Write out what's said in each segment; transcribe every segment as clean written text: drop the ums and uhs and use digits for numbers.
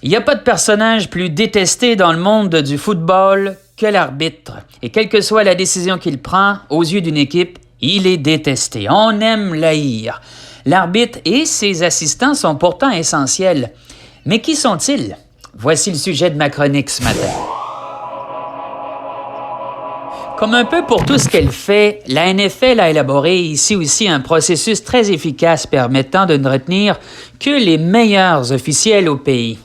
Il n'y a pas de personnage plus détesté dans le monde du football que l'arbitre. Et quelle que soit la décision qu'il prend, aux yeux d'une équipe, il est détesté. On aime l'haïr. L'arbitre et ses assistants sont pourtant essentiels. Mais qui sont-ils? Voici le sujet de ma chronique ce matin. Comme un peu pour tout ce qu'elle fait, la NFL a élaboré ici aussi un processus très efficace permettant de ne retenir que les meilleurs officiels au pays.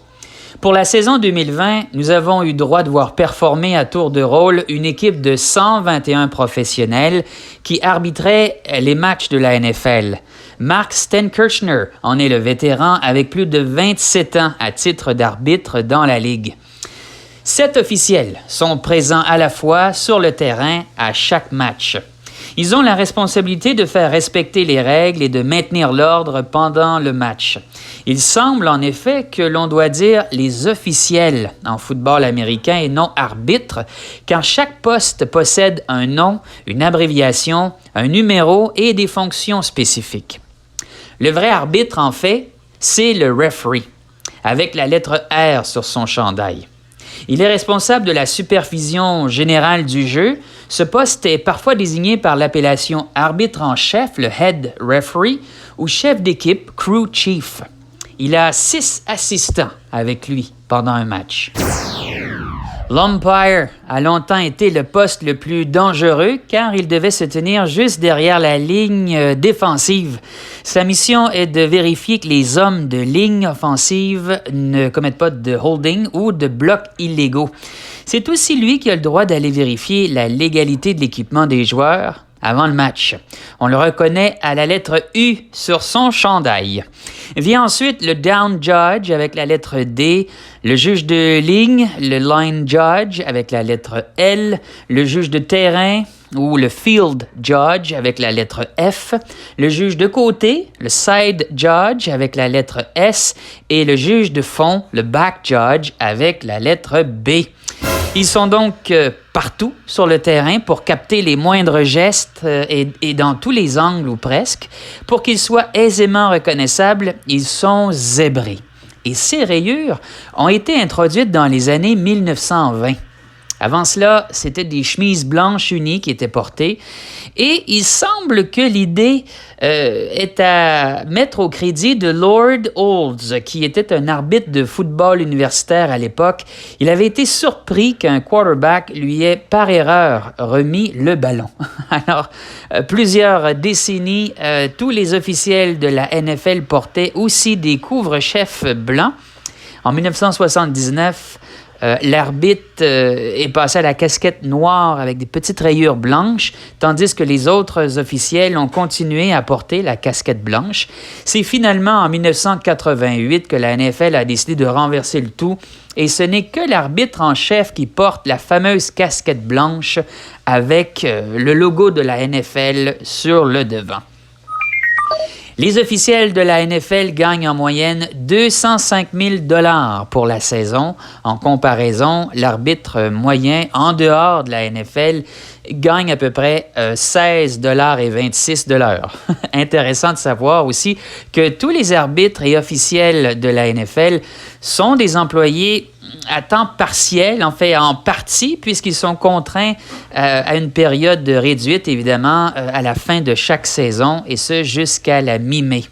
Pour la saison 2020, nous avons eu droit de voir performer à tour de rôle une équipe de 121 professionnels qui arbitraient les matchs de la NFL. Mark Stenkirchner en est le vétéran avec plus de 27 ans à titre d'arbitre dans la Ligue. 7 officiels sont présents à la fois sur le terrain à chaque match. Ils ont la responsabilité de faire respecter les règles et de maintenir l'ordre pendant le match. Il semble en effet que l'on doit dire les officiels en football américain et non arbitres, car chaque poste possède un nom, une abréviation, un numéro et des fonctions spécifiques. Le vrai arbitre, en fait, c'est le referee, avec la lettre R sur son chandail. Il est responsable de la supervision générale du jeu. Ce poste est parfois désigné par l'appellation arbitre en chef, le head referee, ou chef d'équipe, crew chief. Il a 6 assistants avec lui pendant un match. L'umpire a longtemps été le poste le plus dangereux car il devait se tenir juste derrière la ligne défensive. Sa mission est de vérifier que les hommes de ligne offensive ne commettent pas de holding ou de blocs illégaux. C'est aussi lui qui a le droit d'aller vérifier la légalité de l'équipement des joueurs avant le match. On le reconnaît à la lettre U sur son chandail. Vient ensuite le down judge avec la lettre D, le juge de ligne, le line judge avec la lettre L, le juge de terrain ou le field judge avec la lettre F, le juge de côté, le side judge avec la lettre S et le juge de fond, le back judge avec la lettre B. Ils sont donc partout sur le terrain pour capter les moindres gestes et dans tous les angles ou presque. Pour qu'ils soient aisément reconnaissables, ils sont zébrés. Et ces rayures ont été introduites dans les années 1920. Avant cela, c'était des chemises blanches unies qui étaient portées. Et il semble que l'idée est à mettre au crédit de Lord Olds, qui était un arbitre de football universitaire à l'époque. Il avait été surpris qu'un quarterback lui ait par erreur remis le ballon. Alors, plusieurs décennies, tous les officiels de la NFL portaient aussi des couvre-chefs blancs. En 1979, l'arbitre est passé à la casquette noire avec des petites rayures blanches, tandis que les autres officiels ont continué à porter la casquette blanche. C'est finalement en 1988 que la NFL a décidé de renverser le tout, et ce n'est que l'arbitre en chef qui porte la fameuse casquette blanche avec le logo de la NFL sur le devant. Les officiels de la NFL gagnent en moyenne 205 000 $ pour la saison. En comparaison, l'arbitre moyen en dehors de la NFL gagne à peu près 16,26 $. Intéressant de savoir aussi que tous les arbitres et officiels de la NFL sont des employés à temps partiel, en fait en partie, puisqu'ils sont contraints à une période réduite, évidemment, à la fin de chaque saison, et ce jusqu'à la mi-mai.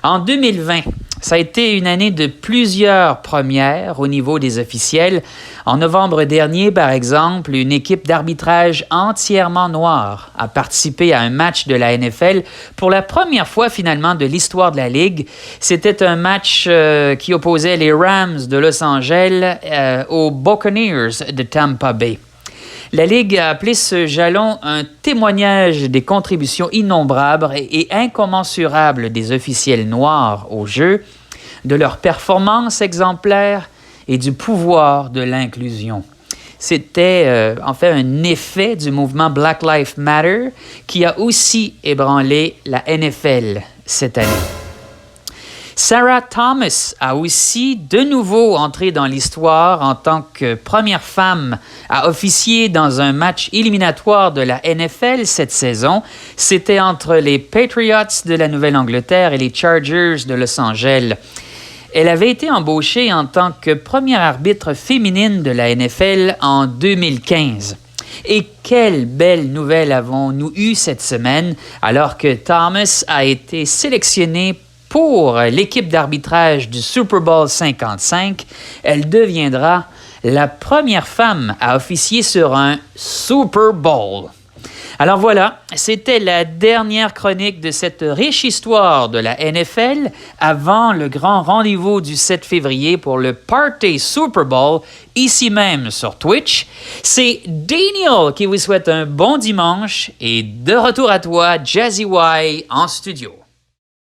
En 2020, ça a été une année de plusieurs premières au niveau des officiels. En novembre dernier, par exemple, une équipe d'arbitrage entièrement noire a participé à un match de la NFL pour la première fois finalement de l'histoire de la Ligue. C'était un match qui opposait les Rams de Los Angeles aux Buccaneers de Tampa Bay. La Ligue a appelé ce jalon un témoignage des contributions innombrables et incommensurables des officiels noirs au jeu, de leur performance exemplaire et du pouvoir de l'inclusion. C'était en fait un effet du mouvement Black Lives Matter qui a aussi ébranlé la NFL cette année. Sarah Thomas a aussi de nouveau entré dans l'histoire en tant que première femme à officier dans un match éliminatoire de la NFL cette saison. C'était entre les Patriots de la Nouvelle-Angleterre et les Chargers de Los Angeles. Elle avait été embauchée en tant que première arbitre féminine de la NFL en 2015. Et quelle belle nouvelle avons-nous eue cette semaine alors que Thomas a été sélectionnée pour l'équipe d'arbitrage du Super Bowl 55. Elle deviendra la première femme à officier sur un Super Bowl. Alors voilà, c'était la dernière chronique de cette riche histoire de la NFL avant le grand rendez-vous du 7 février pour le Party Super Bowl, ici même sur Twitch. C'est Daniel qui vous souhaite un bon dimanche et de retour à toi, Jazzy Y, en studio.